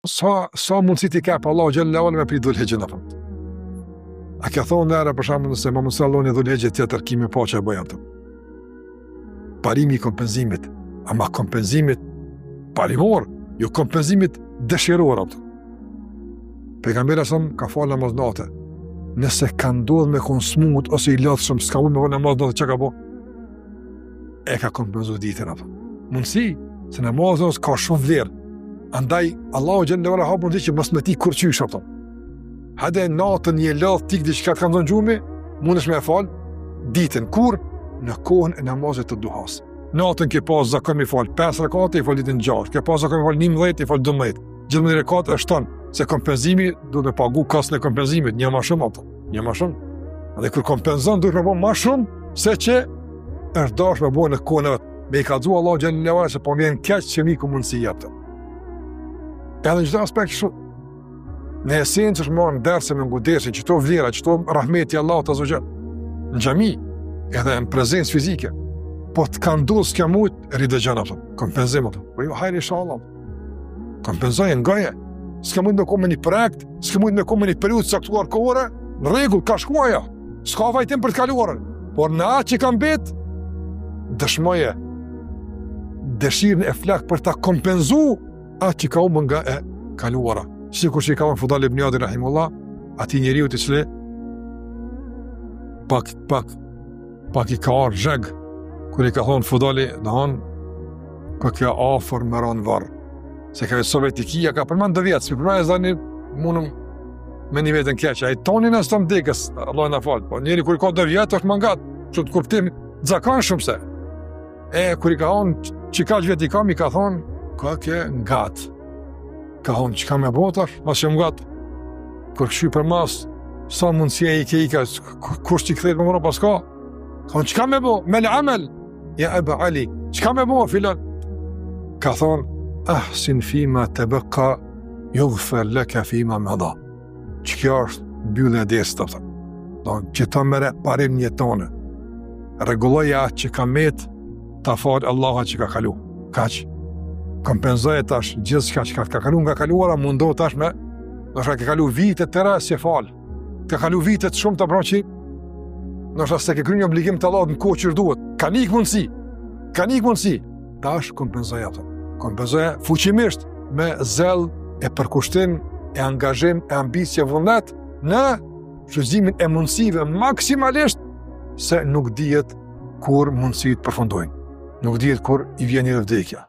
Sa mundësi ti ka pa Allah xhallahu me prit dhulhegjën apo. A ka thonë era për shembull se më mësallon e dhulhegjë tjetër kimi pa që e bëj atë. Parimi i kompenzimit, ama kompenzimit parimor, jo kompenzimit dëshiror atë. Pejgamberi sa ka falë namaz natë. Nëse ka ndodhur me konsumut ose i lodhshëm, s'ka mund me namaz natë çka ka bë. E ka kompenzuar ditën atë. Mundsi se namazi ka shumë vlerë. Andaj Allahu xhallahu ala hapun që mos me ti kurçysh ato. Hade natën një lodh tik diçka të kanë dhënë gjumi, mundesh me fal ditën kur në kohën e namazit të duhas. Natën ke pas zakon me fal 5 rekate, i fal ditën 6, ke pas zakon me fal 11, i fal 12. Gjithmonë rekate është ton, se kompenzimi duhet me pagu kostën e kompenzimit, një më shumë ato, një më shumë. Dhe kur kompenzon duhet me bëj më shumë se që është dash me bëj në kohën e vet. Me i ka dhu Allahu xhallahu ala se po vjen keq që mi ku mundsi jap. Edhe në gjitha aspekt shumë. Në esencë është marrë në derse me ngudesin, që to vlera, që to rahmeti Allah të azogjen. Në gjami, edhe në prezencë fizike. Po të kanë dullë s'ka mujtë, ridëgjën ato, kompenzim ato. Po jo, hajri inshallah. Kompenzojë ngaje. S'ka mujtë me komme një projekt, s'ka mujtë me komme një periudhë saktuar kohore, në regull, ka shkuaja. S'ka vajtim për të kaluarën. Por në atë që kam bet, dëshmoje dëshirën e flak për ta kompenzu atë që ka umë nga e kaluara. Sikur që i ka unë Fudal ibn Iyadi rahimullah, ati njeriu të cili pak i ka arë zheg, kër i ka thonë Fudali, ka kja afer më ranë varë. Se ka vetë Sovjetikia, ka përmanë dë vjetë, si përmanë e zani munëm me një vetën keqë. A i tonin e së të mdekës, Allah e në falë, po njeri kër i ka dë vjetë, është mangat, që të kuptim, zakan shumë se. Kër i ka thonë, që ka që vetë i kam, i ka thonë, ka ke ngatë. Ka thonë, që ka me botash, mas që më ngatë. Kër këshy për mas, sa mundësia i ke i ka, kush që i këthejt më mëra pas ka? Ka thonë, që ka me bo? Me lë amel? Ja Eba Ali, që ka me bo, filan? Ka thonë, ahsin fima të bëka, yughfar laka fima madha. Që kjo është byllë e desë të pëtën. Që ta mere parim një tonë. Regulloja atë që ka metë, ta falë Allaha që ka kalu. Kaq. Kompenzoje tash gjithë shka që ka kalu nga kaluara, mundohë tash me, nështë ka kalu vitet të tëra si falë. Ka kalu vitet shumë të pranë që, nështë se ke kry një obligim të Allahut në kohë që duhet. Ka nikë mundësi. Tash kompenzoje atë. Kompenzoje fuqimisht me zel e përkushtim, e angazhim, e ambicje vullnet në shfrytëzimin e mundësive maksimalisht se nuk dihet kur mundësit përfundojnë. Nuk dihet kur i vjen një vdekja.